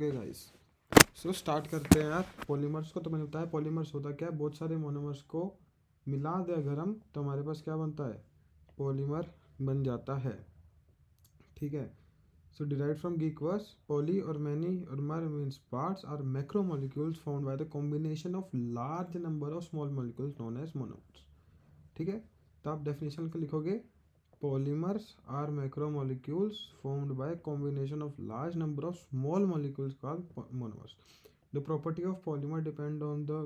Okay guys, so start करते हैं यार पॉलीमर्स को। तो मैंने बताया पॉलीमर्स होता क्या है, बहुत सारे मोनोमर्स को मिला दे अगर हम, तो हमारे पास क्या बनता है, पॉलीमर बन जाता है। ठीक है। So derive from Greek words poly और मैनी और mer means parts are macromolecules found by the combination of large number of small molecules known as monomers. ठीक है। तो आप डेफिनेशन को लिखोगे, polymers are macromolecules formed by combination of large number of small molecules called monomers. The property of polymer depend on the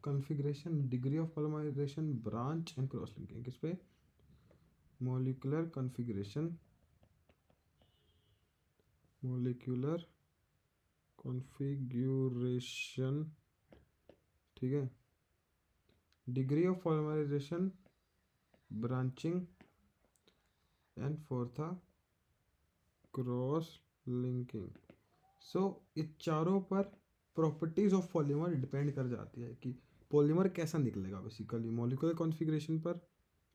configuration, degree of polymerization, branch and cross linking. किस पे? molecular configuration, molecular configuration, ठीक है, degree of polymerization, branching and fourth cross linking. सो ये चारों पर properties of polymer depend कर जाती है कि पॉलीमर कैसा निकलेगा, बेसिकली मॉलिक्यूलर कॉन्फ़िगरेशन पर।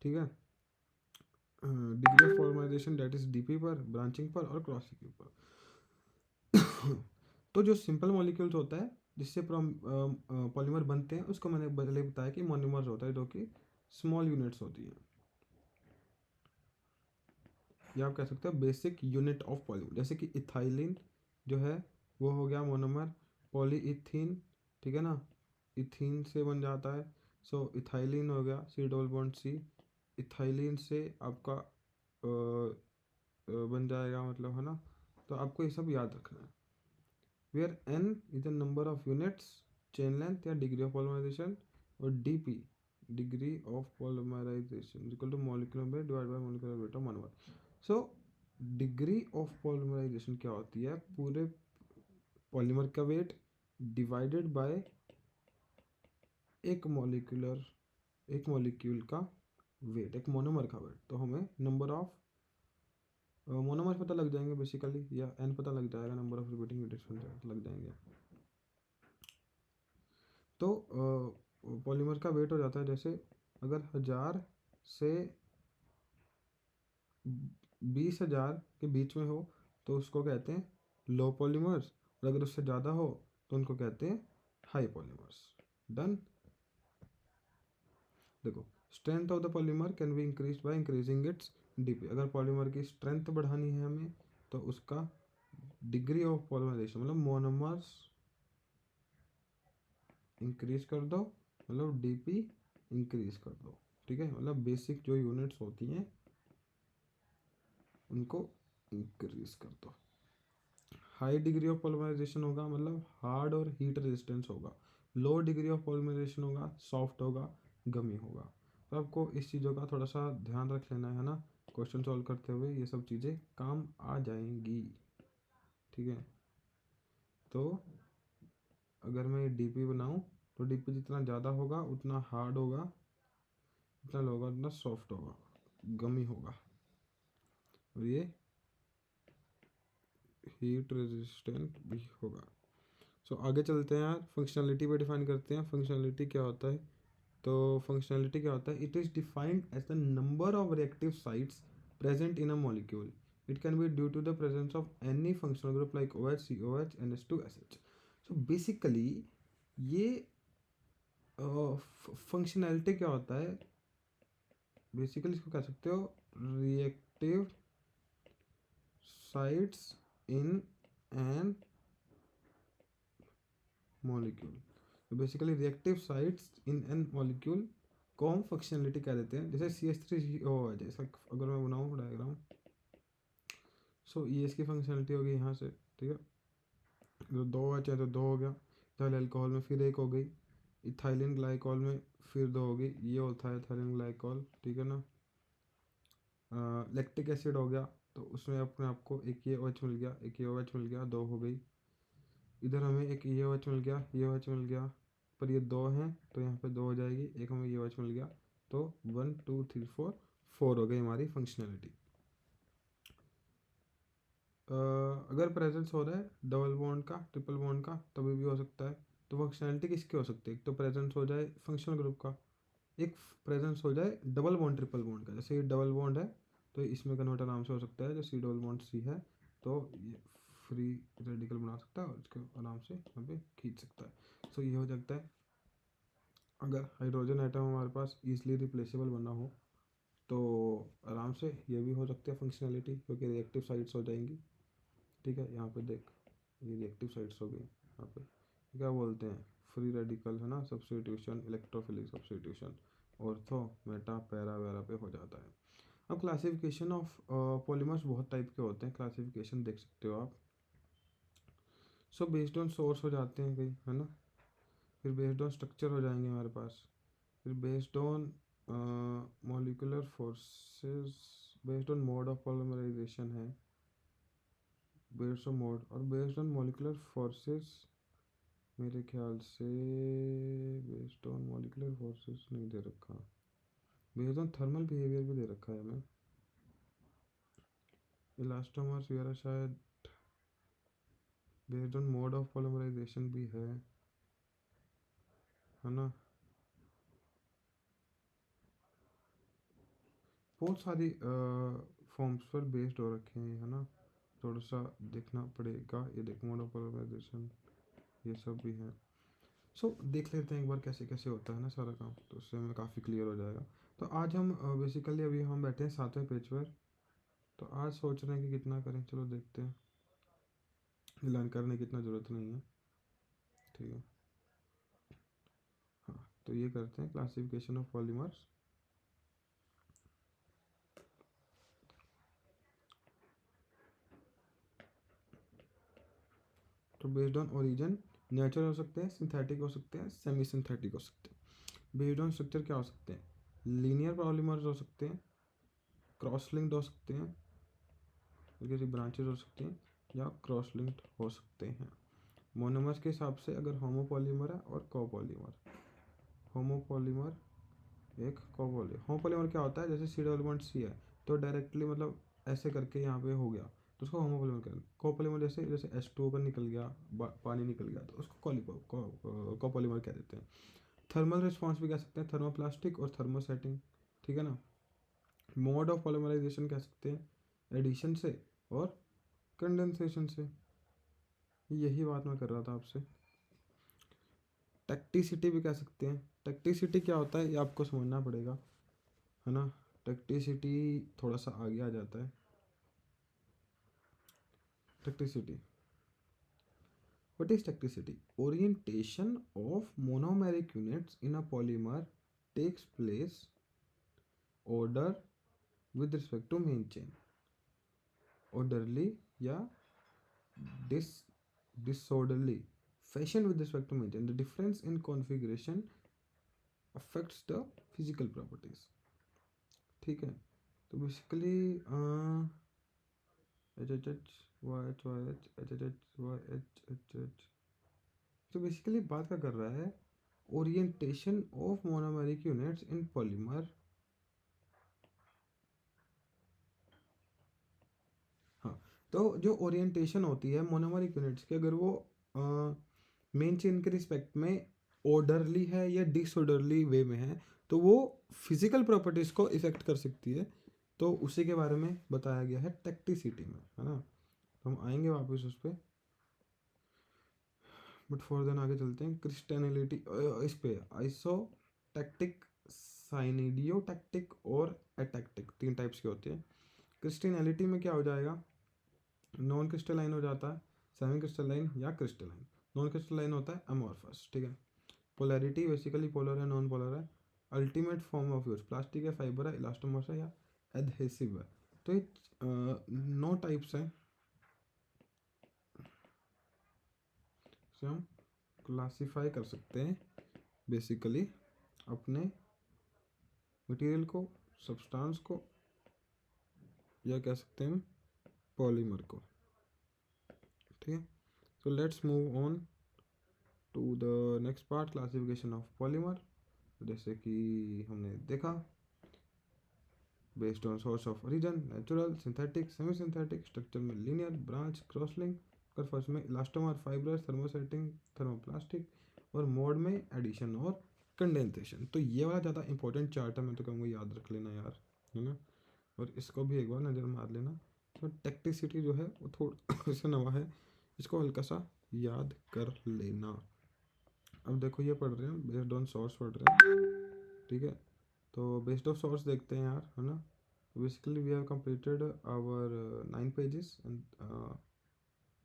ठीक है। Degree of polymerization that is DP पर, ब्रांचिंग पर और क्रॉस लिंकिंग पर। तो जो सिंपल मॉलिक्यूल्स होता है जिससे पॉलीमर बनते हैं, उसको मैंने पहले बताया कि मोनोमर्स होता है, जो कि स्मॉल यूनिट्स होती हैं, या आप कह सकते हो बेसिक यूनिट ऑफ पॉलीमर। जैसे कि इथाइलिन जो है वो हो गया मोनोमर। पॉलीइथीन, ठीक है ना, इथीन से बन जाता है। सो इथाइलिन हो गया, C double bond C. Ethylene से आपका बन जाएगा, मतलब है ना। तो आपको ये सब याद रखना है। Where N is the number of units, chain length या डिग्री ऑफ पॉलीमराइजेशन, और DP degree of polymerization equal to molecular weight divide by molecular weight of monomer. So degree of polymerization क्या होती है, पूरे पॉलीमर का weight divided by एक molecule का weight, एक मोनोमर का वेट। तो हमें नंबर ऑफ मोनोमर पता लग जाएंगे बेसिकली, या एन पता लग जाएगा, नंबर ऑफ रिपीटिंग यूनिट्स लग जाएंगे। तो पॉलीमर का वेट हो जाता है, जैसे अगर 1000 से 20,000 के बीच में हो तो उसको कहते हैं लो पॉलीमर्स, और अगर उससे ज़्यादा हो तो उनको कहते हैं हाई पॉलीमर्स। डन। देखो, strength of the polymer can be increase by increasing its DP. अगर पॉलीमर की स्ट्रेंथ बढ़ानी है हमें, तो उसका डिग्री ऑफ पॉलीमराइजेशन, मतलब मोनोमर्स इंक्रीज कर दो, मतलब डीपी इंक्रीज कर दो। ठीक है, मतलब बेसिक जो यूनिट्स होती हैं उनको इंक्रीज कर दो। हाई डिग्री ऑफ पॉलीमराइजेशन होगा, मतलब हार्ड और हीट रेजिस्टेंस होगा। लो डिग्री ऑफ पॉलीमराइजेशन होगा, सॉफ्ट होगा, गमी होगा। तो आपको इस चीज़ों का थोड़ा सा ध्यान रख लेना है ना, क्वेश्चन सॉल्व करते हुए ये सब चीज़ें काम आ जाएंगी। ठीक है। तो अगर मैं डीपी बनाऊं, तो डीपी जितना ज़्यादा होगा उतना हार्ड होगा, जितना लो होगा उतना सॉफ्ट होगा, गमी होगा, और ये हीट रेजिस्टेंट भी होगा। सो आगे चलते हैं यार, फंक्शनलिटी पे डिफाइन करते हैं। फंक्शनलिटी क्या होता है, तो फंक्शनलिटी क्या होता है, it is defined as the number of reactive sites present in a molecule. It can be due to the presence of any functional group like OH, COH, NH2, SH। So basically ये functionality क्या होता है, basically इसको कह सकते हो reactive sites in an molecule. तो basically reactive sites in an molecule को हम फंक्शनलिटी कह देते हैं। जैसे CH3CO है, जैसा अगर मैं बनाऊँ डायग्राम, सो ये इसकी फंक्शनलिटी होगी यहाँ से। ठीक है, तो 2 है तो 2 हो गया। इथाइल अल्कोहल में फिर 1 हो गई, इथाइलिन ग्लाइकोल में फिर 2 हो गई, ये होता है इथाइलिन ग्लाइकोल। ठीक है ना। लैक्टिक एसिड हो गया, तो उसमें अपने आपको एक ये OH मिल गया, एक ये OH मिल गया, 2 हो गई। इधर हमें एक ये OH मिल गया, ये OH मिल गया, पर ये 2 हैं तो यहाँ पे 2 हो जाएगी। एक हमें ये OH मिल गया, तो 1 2 3 4 हो गई हमारी फंक्शनैलिटी। अगर प्रेजेंस हो रहा है डबल बॉन्ड का, ट्रिपल बॉन्ड का, तभी भी हो सकता है। तो फंक्शनैलिटी किसकी हो सकती है, एक तो प्रेजेंस हो जाए फंक्शनल ग्रुप का, एक प्रेजेंस हो जाए डबल बॉन्ड ट्रिपल बॉन्ड का। जैसे ये डबल बॉन्ड है तो इसमें कन्वर्टर नाम से हो सकता है, जो C डबल बॉन्ड C है तो ये फ्री रेडिकल बना सकता है और इसको आराम से यहाँ पे खींच सकता है। सो ये हो सकता है। अगर हाइड्रोजन एटम हमारे पास ईजिली रिप्लेसेबल बना हो तो आराम से ये भी हो सकती है फंक्शनैलिटी, क्योंकि रिएक्टिव साइड्स हो जाएंगी। ठीक है, यहाँ पे देख, ये रिएक्टिव साइड्स हो गई। यहाँ पे क्या बोलते हैं, फ्री रेडिकल है ना, substitution, electrophilic substitution, ortho meta para वैरा पे हो जाता है। अब क्लासिफिकेशन ऑफ पॉलीमर्स बहुत टाइप के होते हैं, क्लासिफिकेशन देख सकते हो आप। सो बेस्ड ऑन सोर्स हो जाते हैं कई, है ना, फिर बेस्ड ऑन स्ट्रक्चर हो जाएंगे हमारे पास, फिर based on molecular forces, based on mode of polymerization है, बेस्ड ऑन मोड, और बेस्ड ऑन मॉलिकुलर फोर्सेस मेरे ख्याल से बेस्ड ऑन मॉलिकुलर फोर्सेस नहीं दे रखा, बेस्ड ऑन थर्मल बिहेवियर भी दे रखा है हमें, इलास्टोमर्स वगैरह शायद based on mode of polymerization भी है ना। बहुत सारी फॉर्म्स पर बेस्ड हो रखे हैं, है ना, थोड़ा सा देखना पड़ेगा। ये देख, मोड ऑफ पॉलीमराइजेशन ये सब भी है। सो देख लेते हैं एक बार कैसे कैसे होता है ना सारा काम, तो उससे हमें काफ़ी क्लियर हो जाएगा। तो आज हम बेसिकली अभी हम बैठे हैं 7वें पेज पर, तो आज सोच रहे हैं कि कितना करें, चलो देखते हैं। लर्न करने की इतना ज़रूरत नहीं है, ठीक है। हाँ, तो ये करते हैं क्लासिफिकेशन ऑफ पॉलीमर्स। तो बेस्ड ऑन ओरिजिन नेचुरल हो सकते हैं, सिंथेटिक हो सकते हैं, सेमी सिंथेटिक हो सकते हैं। बेस्ड ऑन स्ट्रक्चर क्या हो सकते हैं, लीनियर पॉलीमर्स हो सकते हैं, क्रॉस लिंक्ड हो सकते हैं, किसी ब्रांचेज हो सकती हैं, या क्रॉस लिंक्ड हो सकते हैं। मोनोमर्स के हिसाब से अगर होमोपॉलीमर है और कोपॉलीमर, होमोपॉलीमर एक कोपॉलीमर। होमोपॉलीमर क्या होता है, जैसे सी डेवलपमेंट सी है तो डायरेक्टली मतलब ऐसे करके यहाँ पे हो गया तो उसको होमोपॉलीमर कहते हैं। कोपॉलीमर जैसे जैसे H2O का निकल गया, पानी निकल गया तो उसको कोपॉलीमर कह देते हैं। थर्मल रिस्पॉन्स भी कह सकते हैं, थर्मोप्लास्टिक और थर्मोसेटिंग, ठीक है ना। मोड ऑफ पॉलीमराइजेशन कह सकते हैं एडिशन से और कंडेंसेशन से, यही बात मैं कर रहा था आपसे। टेक्टिसिटी भी कह सकते हैं। टेक्टिसिटी क्या होता है ये आपको समझना पड़ेगा, है ना। टेक्टिसिटी थोड़ा सा आगे आ जाता है। Tacticity, what is tacticity? Orientation of monomeric units in a polymer takes place order with respect to main chain, orderly या disorderly fashion with respect to main chain. The difference in configuration affects the physical properties, ठीक है। तो basically H H H Y H Y H H H H Y H H H, तो basically बात क्या कर रहा है, orientation of monomeric units in polymer. हाँ, तो जो ओरिएंटेशन होती है मोनोमेरिक यूनिट्स की, अगर वो मेन चेन के रिस्पेक्ट में ऑर्डरली है या डिसऑर्डरली वे में है तो वो फिजिकल प्रॉपर्टीज़ को इफेक्ट कर सकती है। तो उसी के बारे में बताया गया है टेक्टिसिटी में, है ना। तो हम आएंगे वापस उस पर, बट फॉर देन आगे चलते हैं। क्रिस्टेनिलिटी, इस पे आइसोटैक्टिक, साइनिडियोटैक्टिक और एटैक्टिक, 3 टाइप्स के होते हैं। क्रिस्टेनिलिटी में क्या हो जाएगा, नॉन क्रिस्टलाइन हो जाता है, सेमी क्रिस्टलाइन या क्रिस्टलाइन। नॉन क्रिस्टलाइन होता है अमॉर्फस, ठीक है। पोलैरिटी बेसिकली पोलर है, नॉन पोलर है। Ultimate form of use plastic है, फाइबर है, इलास्टोमर्स है या एडहेसिव है। तो ये 9 टाइप्स हैं, से हम क्लासीफाई कर सकते हैं बेसिकली अपने मटेरियल को, सब्सटेंस को, या कह सकते हैं पॉलीमर को, ठीक है। So let's move on to the next part, classification of polymer. जैसे कि हमने देखा, based on source of origin, natural, synthetic, semi synthetic, structure में लीनियर, ब्रांच, क्रॉस लिंक, कर फर्स्ट में इलास्टोमर, फाइब्रस, थर्मोसेटिंग, थर्मोप्लास्टिक, और मोड में addition और कंडेंसेशन। तो ये वाला ज़्यादा इंपॉर्टेंट चार्ट है, मैं तो कहूँगा याद रख लेना यार, है ना। और इसको भी एक बार नज़र मार लेना तो टेक्टिसिटी जो है वो थोड़ा सा नवा है, इसको हल्का सा याद कर लेना। अब देखो ये पढ़ रहे हैं बेस्ड ऑन सोर्स पढ़ रहे हैं, ठीक है। तो बेस्ड ऑफ सोर्स देखते हैं यार, है ना। Basically we have completed our 9 pages and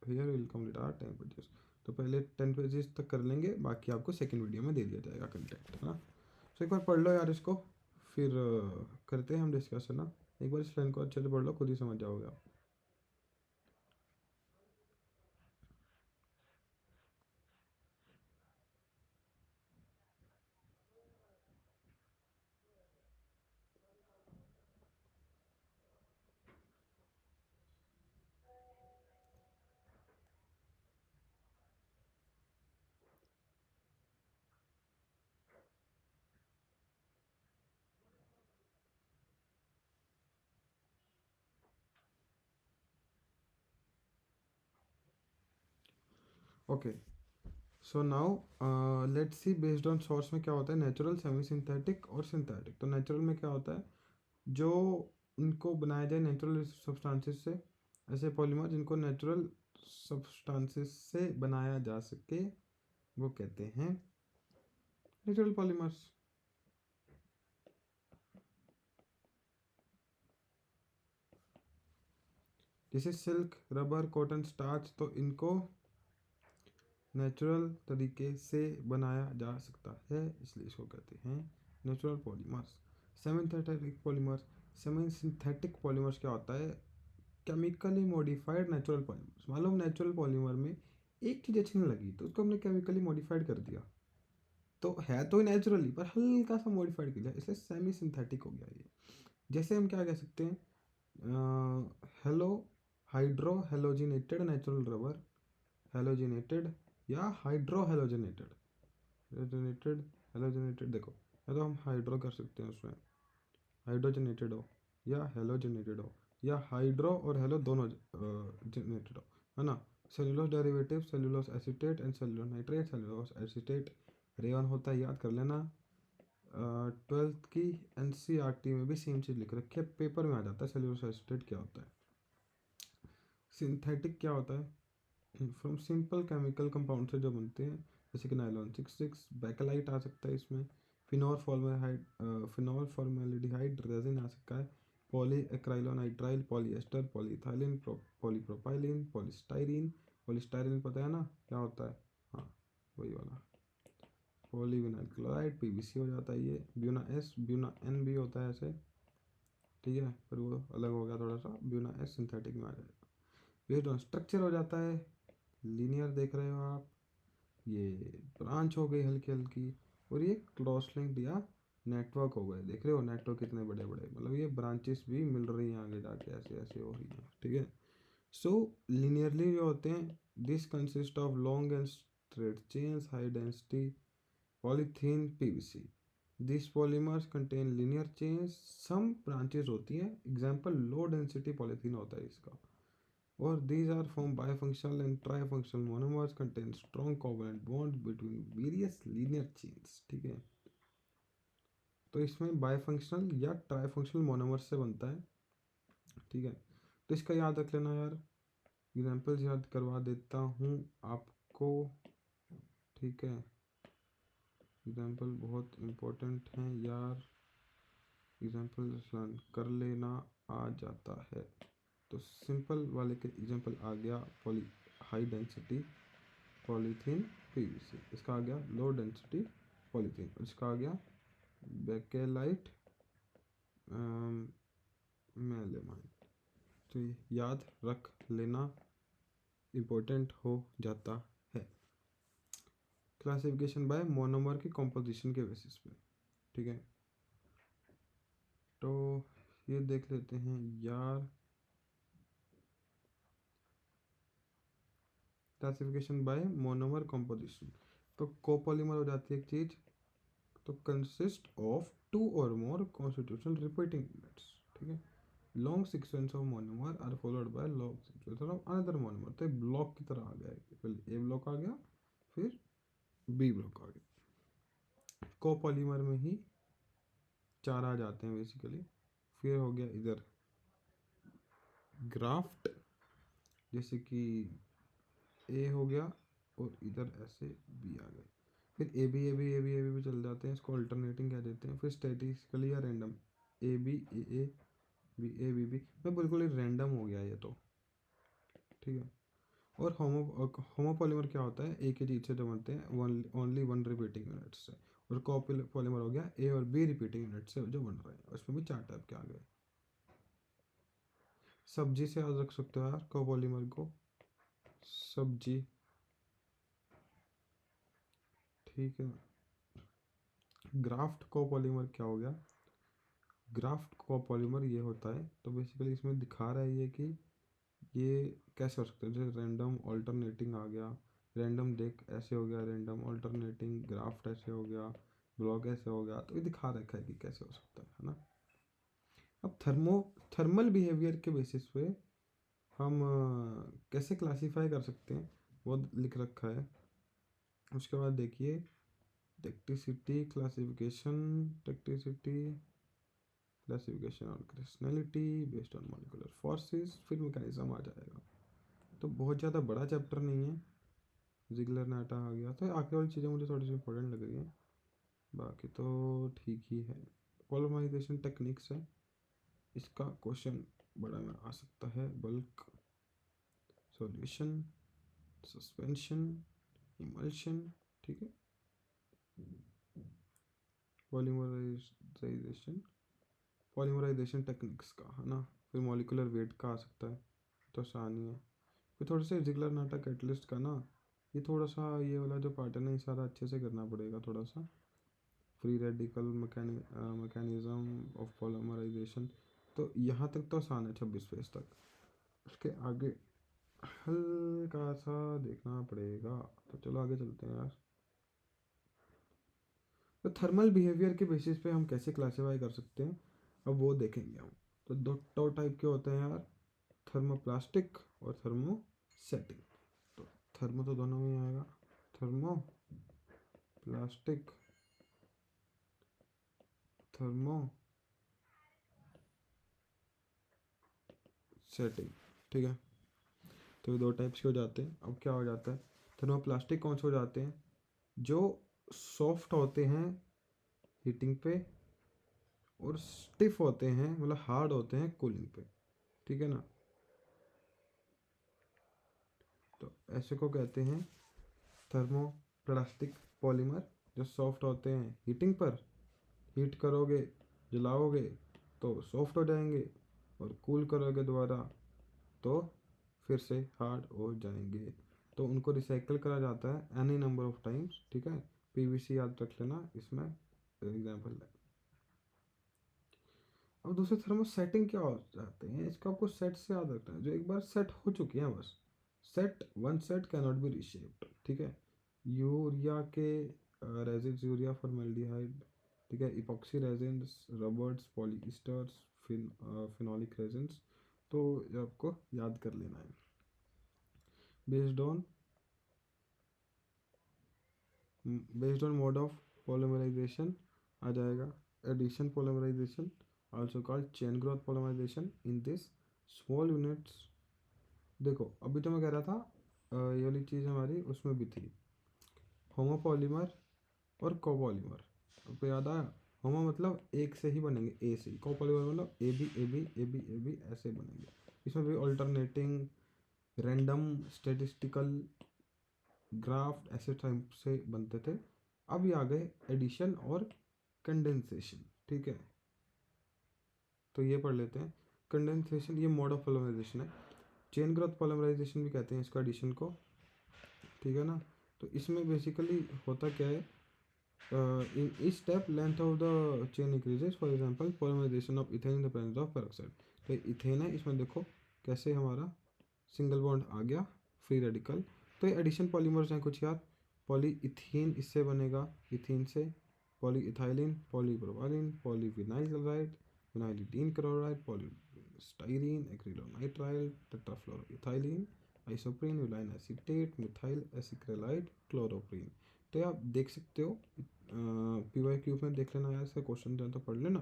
here will complete our 10 pages. तो पहले 10 पेजेस तक कर लेंगे, बाकी आपको सेकंड वीडियो में दे दिया जाएगा कंटेंट, है ना। तो एक बार पढ़ लो यार इसको, फिर करते हैं हम डिस्कस, है ना। एक बार इस लाइन को अच्छे से पढ़ लो, खुद ही समझ जाओगे आप। Okay, so now let's see based on source में क्या होता है, नेचुरल, सेमी सिंथेटिक और सिंथेटिक। तो नेचुरल में क्या होता है, जो इनको बनाया जाए नेचुरल सब्सटेंसेस से, ऐसे पॉलीमर जिनको नेचुरल सब्सटेंसेस से बनाया जा सके वो कहते हैं नेचुरल पॉलीमर्स। जैसे सिल्क, रबर, कॉटन, स्टार्च, तो इनको नेचुरल तरीके से बनाया जा सकता है, इसलिए इसको कहते हैं natural polymers. Semisynthetic polymers, semi synthetic polymers क्या होता है, केमिकली मॉडिफाइड नेचुरल पॉलीमर्स। मान लो नेचुरल पॉलीमर में एक चीज़ अच्छी नहीं लगी तो उसको हमने केमिकली मॉडिफाइड कर दिया, तो है तो नेचुरली पर हल्का सा मॉडिफाइड किया, इसलिए सेमी सिंथेटिक हो गया ये। जैसे हम क्या कह सकते हैं, hello hydro halogenated natural rubber, halogenated या हाइड्रो हेलोजिनेटेड, हेलोजिनेटेड, हेलोजिनेटेड देखो, या तो हम हाइड्रो कर सकते हैं उसमें, हाइड्रोजनेटेड हो या हेलोजनेटेड हो, या हाइड्रो और हेलो दोनों जनरेटेड हो, है ना। Cellulose derivative, cellulose acetate and cellulose nitrate, cellulose acetate rayon होता है, याद कर लेना। 12th की एनसीईआरटी में भी सेम चीज़ लिख रखी है, पेपर में आ जाता है सेलुलोज एसीटेट क्या होता है। सिंथेटिक क्या होता है, फ्रॉम सिंपल केमिकल कंपाउंड से जो बनते हैं, जैसे कि नाइलॉन 66, बैकेलाइट आ सकता है इसमें, phenol formaldehyde, phenol formaldehyde resin आ सकता है, poly acrylonitrile, polyester, polyethylene, polypropylene, polystyrene. Polystyrene पता है ना क्या होता है, हाँ वही वाला। पॉलीविनाइल क्लोराइड, पीवीसी हो जाता है ये। ब्यूना एस, ब्यूना एन भी होता है ऐसे, ठीक है, पर वो अलग हो गया थोड़ा सा, ब्यूना एस सिंथेटिक में आ जाएगा। बेस्ड ऑन स्ट्रक्चर हो जाता है, लीनियर देख रहे हो आप, ये ब्रांच हो गई हल्की हल्की, और ये क्रॉस लिंक्ड या नेटवर्क हो गए, देख रहे हो नेटवर्क कितने बड़े बड़े, मतलब ये ब्रांचेस भी मिल रही हैं आगे जाके, ऐसे ऐसे हो रही हैं, ठीक है। सो लीनियरली जो होते हैं, this consist of long and straight chains, high density polythene, PVC. This polymers contain linear chains, some branches होती हैं, एग्जांपल लो डेंसिटी पॉलीथीन होता है इसका। और these are formed bifunctional and trifunctional monomers contain strong covalent bonds between various linear chains, ठीक है। तो इसमें बायफंक्शनल या ट्राईफंक्शनल मोनोमर से बनता है, ठीक है। तो इसका याद रख लेना यार, एग्जांपल्स याद करवा देता हूँ आपको, ठीक है। एग्जांपल बहुत इम्पोर्टेंट हैं यार, एग्जांपल लर्न कर लेना आ जाता है। तो सिंपल वाले के एग्जांपल आ गया, poly high density polythene PVC, इसका आ गया लो डेंसिटी पॉलीथीन, और इसका आ गया बेकेलाइट मेलेमाइन। तो ये याद रख लेना, इम्पोर्टेंट हो जाता है। क्लासिफिकेशन बाय मोनोमर की कॉम्पोजिशन के बेसिस पे, ठीक है। तो ये देख लेते हैं यार, क्लासिफिकेशन बाय मोनोमर कॉम्पोजिशन। तो कोपॉलीमर हो जाती है एक चीज़, तो कंसिस्ट ऑफ टू और मोर कॉन्स्टिट्यूशनल रिपीटिंग यूनिट्स, ठीक है। Long sequence of monomer are followed by long sequence of another monomer, तो ब्लॉक की तरह आ गया है, पहले ए ब्लॉक आ गया, फिर बी ब्लॉक आ गया। कोपॉलीमर में ही चार आ जाते हैं बेसिकली, फिर हो गया इधर ग्राफ्ट, जैसे कि ए हो गया और इधर ऐसे बी आ गए, फिर A B A B A B A B भी चल जाते हैं, इसको अल्टरनेटिंग कह देते हैं। फिर स्टैटिस्टिकली या random, A B A B A B B, मैं बिल्कुल ही रैंडम हो गया ये तो, ठीक है। और होमोपॉलीमर क्या होता है, ए की चीज से जो बनते हैं ओनली वन रिपीटिंग यूनिट से। और कोपॉलीमर हो गया ए और बी रिपीटिंग यूनिट से जो बन रहे हैं, उसमें भी 4 टाइप के आ गए। सब्जी से याद रख सकते हो यार कोपॉलीमर को, सब्जी, ठीक है। ग्राफ्ट कोपॉलीमर क्या हो गया, ग्राफ्ट कोपॉलीमर ये होता है, तो बेसिकली इसमें दिखा रहा है ये कि ये कैसे हो सकता है। जैसे रैंडम ऑल्टरनेटिंग आ गया, रैंडम देख ऐसे हो गया, रैंडम ऑल्टरनेटिंग ग्राफ्ट ऐसे हो गया, ब्लॉक ऐसे हो गया, तो ये दिखा रखा है कि कैसे हो सकता है ना। अब थर्मल बिहेवियर के बेसिस पे हम कैसे क्लासीफाई कर सकते हैं वो लिख रखा है। उसके बाद देखिए tacticity classification, tacticity classification on crystallinity based on molecular forces, फिर मैकेनिज्म आ जाएगा। तो बहुत ज़्यादा बड़ा चैप्टर नहीं है, जिगलर नाटा आ गया, तो आगे वाली चीज़ें मुझे थोड़ी सी इंपॉर्टेंट लग रही हैं, बाकी तो ठीक ही है। पॉलिमराइजेशन टेक्निक्स है, इसका क्वेश्चन बड़ा में आ सकता है। बल्क, सॉल्यूशन, सस्पेंशन, इमल्शन, ठीक है। पॉलीमराइजेशन, पॉलीमराइजेशन टेक्निक्स का है ना। फिर मॉलिकुलर वेट का आ सकता है, तो आसानी है। फिर थोड़ा सा जिगलर नाटा कैटलिस्ट का ना, ये थोड़ा सा ये वाला जो पार्ट है ना, ये सारा अच्छे से करना पड़ेगा थोड़ा सा। Free radical mechanism of polymerization, तो यहाँ तक तो आसान है 26 पेज तक, उसके आगे हल्का सा देखना पड़ेगा। तो चलो आगे चलते हैं यार। तो थर्मल बिहेवियर के बेसिस पे हम कैसे क्लासीफाई कर सकते हैं, अब वो देखेंगे हम। तो दो टाइप के होते हैं यार, थर्मोप्लास्टिक और थर्मोसेटिक। तो थर्मो तो दोनों में ही आएगा, थर्मोप्लास्टिक, थर्मो सेटिंग, ठीक है। तो ये 2 टाइप्स के हो जाते हैं। अब क्या हो जाता है, थर्मोप्लास्टिक कौन से हो जाते हैं, जो सॉफ्ट होते हैं हीटिंग पे और स्टिफ होते हैं, मतलब हार्ड होते हैं कूलिंग पे, ठीक है ना। तो ऐसे को कहते हैं थर्मोप्लास्टिक पॉलीमर, जो सॉफ्ट होते हैं हीटिंग पर, हीट करोगे जलाओगे तो सॉफ्ट हो जाएंगे, और कूल करोगे दोबारा तो फिर से हार्ड हो जाएंगे। तो उनको रिसाइकल करा जाता है एनी नंबर ऑफ टाइम्स, ठीक है। पीवीसी याद रख लेना इसमें एग्जाम्पल है। अब दूसरे थर्मोसेटिंग क्या हो जाते हैं, इसका आपको सेट से याद रखना है, जो एक बार सेट हो चुके हैं बस। Set, one set can not be reshaped, ठीक है। यूरिया के रेजिन्स, यूरिया फॉर्मेल्डिहाइड, ठीक है, epoxy resins, rubbers, polyesters, phenolic resins, तो ये आपको याद कर लेना है। Based on mode of polymerization आ जाएगा, addition polymerization, also called chain growth polymerization in this small units. देखो अभी तो मैं कह रहा था ये वाली चीज़ हमारी उसमें भी थी, होमोपॉलीमर और कोपॉलीमर। आपको याद आया, होमो मतलब एक से ही बनेंगे, ए से ही, कोपॉलीमर मतलब A B A B A B A B ऐसे बनेंगे। इसमें भी अल्टरनेटिंग, रैंडम, स्टेटिस्टिकल, ग्राफ ऐसे टाइप से बनते थे। अब ये आ गए एडिशन और कंडेंसेशन, ठीक है। तो ये पढ़ लेते हैं। कंडेंसेशन ये मोड ऑफ पॉलीमराइजेशन है, चेन ग्रोथ पॉलीमराइजेशन भी कहते हैं इसको एडिशन को, ठीक है ना। तो इसमें बेसिकली होता क्या है, इन इस step length of the chain increases, for example polymerization of ethene in the presence of peroxide. तो इथेन है, इसमें देखो कैसे हमारा सिंगल बॉन्ड आ गया, फ्री रेडिकल। तो ये एडिशन पॉलीमर्स हैं कुछ यार, पॉली इथीन इससे बनेगा, इथीन से poly ethylene, polypropylene, polyvinyl chloride, vinylidene chloride, polystyrene, acrylonitrile, tetrafluoroethylene, isoprene, विलाइन एसीटेट, मिथाइल एसिक्रेलाइड, क्लोरोप्रीन। तो आप देख सकते हो, पी वाई क्यूब में देख लेना यार, इसका क्वेश्चन जो है तो पढ़ लेना,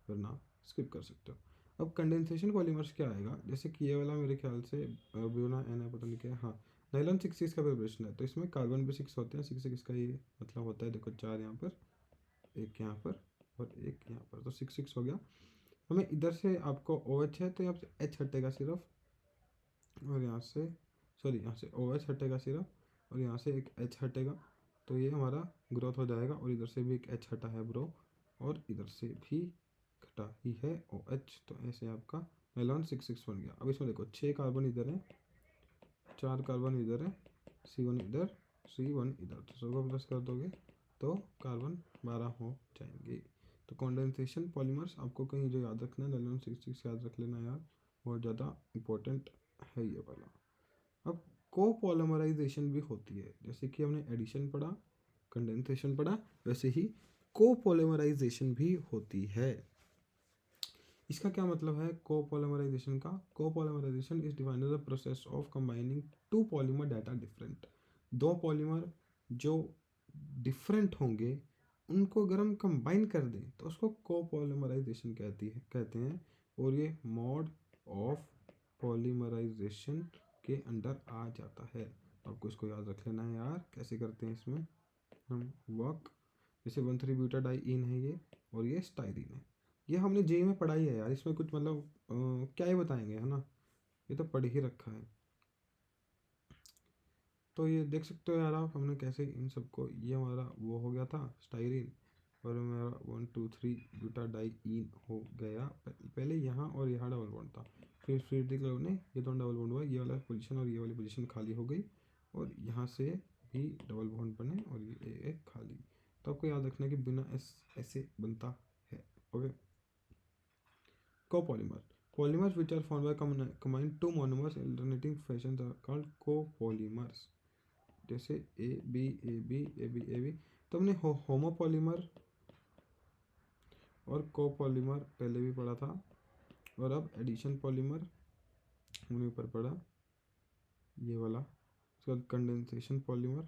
वरना स्किप कर सकते हो। अब कंडेंसेशन पॉलीमर्स क्या आएगा, जैसे कि ये वाला मेरे ख्याल से ब्यूना एन है, पता नहीं क्या है, हाँ नाइलॉन 6 का प्रिपरेशन है, तो इसमें कार्बन भी 6 होते हैं, 6 का ये मतलब होता है, देखो 4 यहाँ पर, एक यहाँ पर और एक यहाँ पर, तो 6 हो गया। हमें इधर से आपको OH है तो यहाँ से H हटेगा सिर्फ, और यहाँ से सॉरी यहाँ से OH हटेगा सिर्फ, और यहाँ से एक H हटेगा, तो ये हमारा ग्रोथ हो जाएगा, और इधर से भी एक H हटा है ब्रो, और इधर से भी घटा ही है OH, तो ऐसे आपका नाइलॉन 6 बन गया। अब इसमें देखो 6 कार्बन इधर है, 4 कार्बन इधर है, C1 इधर, C1 इधर, तो सबको प्लस कर दोगे तो कार्बन 12 हो जाएंगे। तो कंडेंसेशन पॉलीमर्स आपको कहीं जो याद रखना है, नाइलॉन 6 याद रख लेना यार, बहुत ज़्यादा इंपॉर्टेंट है ये वाला। अब कोपोलिमराइजेशन भी होती है, जैसे कि हमने एडिशन पढ़ा, कंडेंसेशन पढ़ा, वैसे ही कोपोलिमराइजेशन भी होती है। इसका क्या मतलब है कोपोलिमराइजेशन का? Copolymerization is defined as the process of combining two polymer that are different. दो पॉलीमर जो डिफरेंट होंगे उनको अगर हम कंबाइन कर दें तो उसको कोपोलिमराइजेशन कहते हैं, और ये मोड ऑफ पॉलीमराइजेशन के अंडर आ जाता है। तो आपको इसको याद रख लेना है यार, कैसे करते हैं इसमें हम वर्क। जैसे 1,3 ब्यूटाडाइईन है ये, और ये स्टाइरीन है, ये हमने जे में पढ़ाई है यार, इसमें कुछ मतलब क्या ही बताएंगे, है ना, ये तो पढ़ ही रखा है। तो ये देख सकते हो यार आप, हमने कैसे इन सबको, ये हमारा वो हो गया था स्टाइरीन, और मेरा 1,2,3 ब्यूटाडाइईन हो गया, पहले यहाँ और यहाँ डबल बॉन्ड था, फिर देख लो ने ये दोनों डबल बॉन्ड हुआ, ये वाला पोजीशन और ये वाली पोजीशन खाली हो गई, और यहाँ से भी डबल बॉन्ड बने, और ये एक खाली। तो आपको याद रखना है कि बिना ऐसे बनता है। Okay, copolymer, polymers which are formed by combine two monomers in alternating fashions are called copolymers। जैसे A B A B A B A B, तो हमने होमोपॉलीमर और कोपॉलीमर पहले भी पढ़ा था, और अब एडिशन पॉलीमर हमने ऊपर पढ़ा ये वाला, उसके बाद कंडेंसेशन पॉलीमर,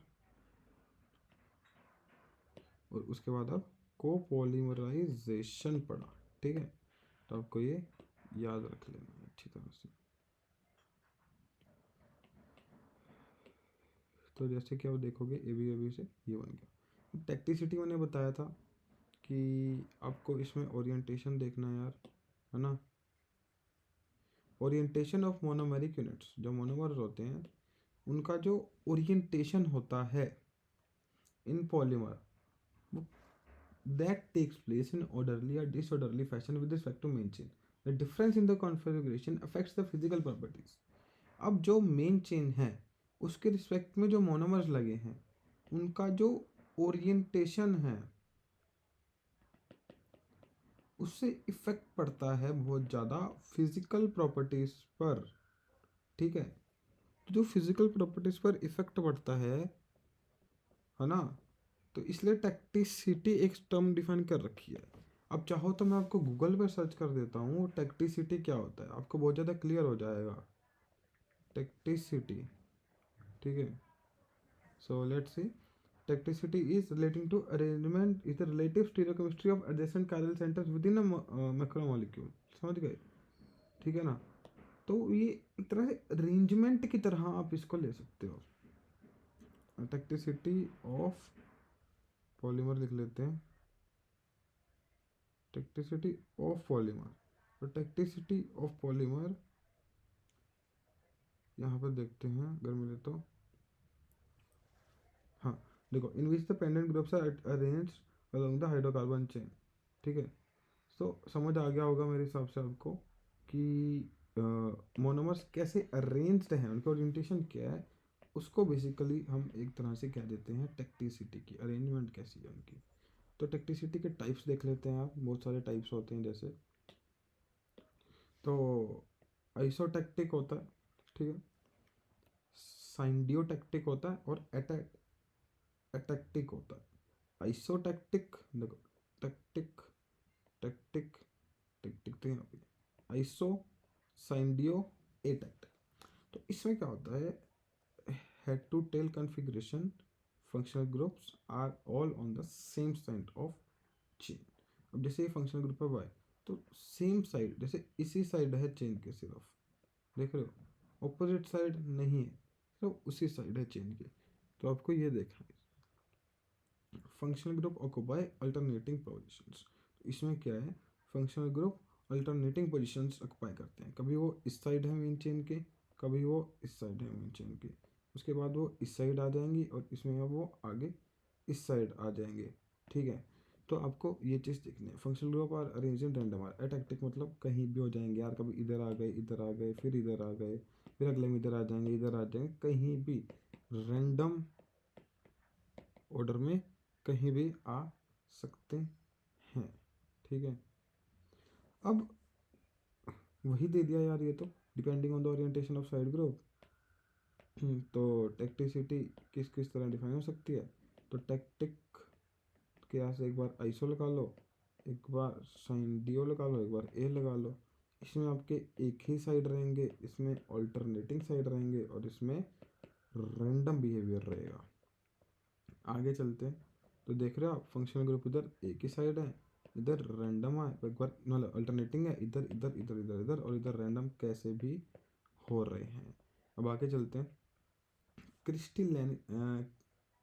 और उसके बाद अब कोपॉलीमराइजेशन पढ़ा। ठीक है, तो आपको ये याद रख लेना है अच्छी तरह से। तो जैसे कि आप देखोगे ए बी से ये बन गया। टेक्टिसिटी मैंने बताया था कि आपको इसमें ओरिएंटेशन देखना है यार, है ना, ओरिएंटेशन ऑफ मोनोमेरिक यूनिट्स, जो मोनोमर्स होते हैं उनका जो ओरिएंटेशन होता है in polymer, that takes place in orderly or disorderly fashion with respect to main chain. The difference in the configuration affects the physical properties। अब जो मेन चेन है उसके रिस्पेक्ट में जो मोनोमर्स लगे हैं उनका जो ओरिएंटेशन है उससे इफेक्ट पड़ता है बहुत ज़्यादा फिजिकल प्रॉपर्टीज पर। ठीक है, तो जो फिजिकल प्रॉपर्टीज पर इफेक्ट पड़ता है ना, तो इसलिए टेक्टिसिटी एक टर्म डिफाइन कर रखी है। अब चाहो तो मैं आपको गूगल पर सर्च कर देता हूँ टेक्टिसिटी क्या होता है, आपको बहुत ज़्यादा क्लियर हो जाएगा टेक्टिसिटी। ठीक है, so let's see, tacticity is relating to arrangement is the relative stereochemistry of adjacent chiral centers within a macromolecule. समझ गए? ठीक है ना, तो ये एक तरह से अरेंजमेंट की तरह आप इसको ले सकते हो। टेक्टिसिटी ऑफ पॉलीमर लिख लेते हैं, टेक्टिसिटी ऑफ पॉलीमर, तो टेक्टिसिटी ऑफ पॉलीमर यहाँ पर देखते हैं अगर मिले तो, हाँ देखो, in which the pendant groups are arranged along the hydrocarbon chain. ठीक है, तो समझ आ गया होगा मेरे हिसाब से आपको कि मोनोमर्स कैसे अरेंज्ड हैं, उनका ओरिएंटेशन क्या है, उसको बेसिकली हम एक तरह से कह देते हैं टेक्टिसिटी की, अरेंजमेंट कैसी है उनकी। तो टेक्टिसिटी के टाइप्स देख लेते हैं आप, बहुत सारे टाइप्स होते हैं, जैसे तो आइसोटेक्टिक होता है, ठीक है, साइंडियोटेक्टिक होता है, और एटेक्टिक होता है। आइसोटेक्टिक देखो, टेक्टिक टेक्टिक टेक्टिक तो यहाँ पे आइसो, साइंडियो, एटेक्टिक। तो इसमें क्या होता है, head to tail configuration, functional groups are all on the same side of chain. अब जैसे ये फंक्शनल ग्रुप है वाई, तो सेम साइड, जैसे इसी साइड है चेन के, सिर्फ देख रहे हो, ऑपोजिट साइड नहीं है, सिर्फ उसी साइड है चेन के। तो आपको ये देखना है, functional group occupy alternating positions. इसमें क्या है, functional group alternating positions occupy करते हैं, कभी वो इस साइड है मेन चेन के, कभी वो इस साइड है मेन चेन के, उसके बाद वो इस साइड आ जाएंगी और इसमें अब वो आगे इस साइड आ जाएंगे। ठीक है, तो आपको ये चीज़ देखनी है, functional group are arrange in random or atactic, मतलब कहीं भी हो जाएंगे यार, कभी इधर आ गए, इधर आ गए, फिर इधर आ गए, फिर अगले में इधर आ जाएंगे, इधर आ जाएंगे, कहीं भी रैंडम ऑर्डर में कहीं भी आ सकते हैं। ठीक है, अब वही दे दिया यार ये तो, depending on the orientation of side group. तो टेक्टिसिटी किस किस तरह डिफाइन हो सकती है, तो टेक्टिक के यहाँ से एक बार आइसो लगा लो, एक बार साइन डी ओ लगा लो, एक बार ए लगा लो। इसमें आपके एक ही साइड रहेंगे, इसमें ऑल्टरनेटिंग साइड रहेंगे और इसमें रैंडम बिहेवियर रहेगा। आगे चलते हैं, तो देख रहे हो आप, फंक्शनल ग्रुप इधर एक ही साइड है, इधर रैंडम है, एक बार मतलब अल्टरनेटिंग है, इधर इधर इधर इधर इधर और इधर रैंडम कैसे भी हो रहे हैं। अब आगे चलते हैं, क्रिस्टल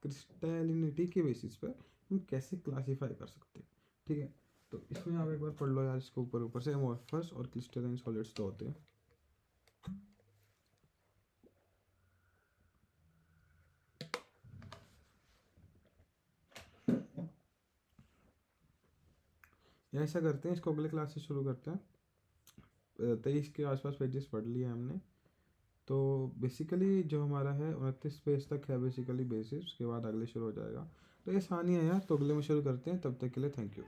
क्रिस्टलिनिटी के बेसिस पर हम कैसे क्लासीफाई कर सकते हैं। ठीक है, तो इसमें आप एक बार पढ़ लो यार, इसको ऊपर ऊपर से, एमोर्फस और क्रिस्टलाइन सॉलिड्स तो होते हैं। या ऐसा करते हैं, इसको अगले क्लास से शुरू करते हैं। 23 के आसपास पेजेस पढ़ लिए हमने, तो बेसिकली जो हमारा है 29 पेज तक है बेसिकली बेसिस, उसके बाद अगले शुरू हो जाएगा। तो ये आसानी है यार, तो अगले में शुरू करते हैं, तब तक के लिए थैंक यू।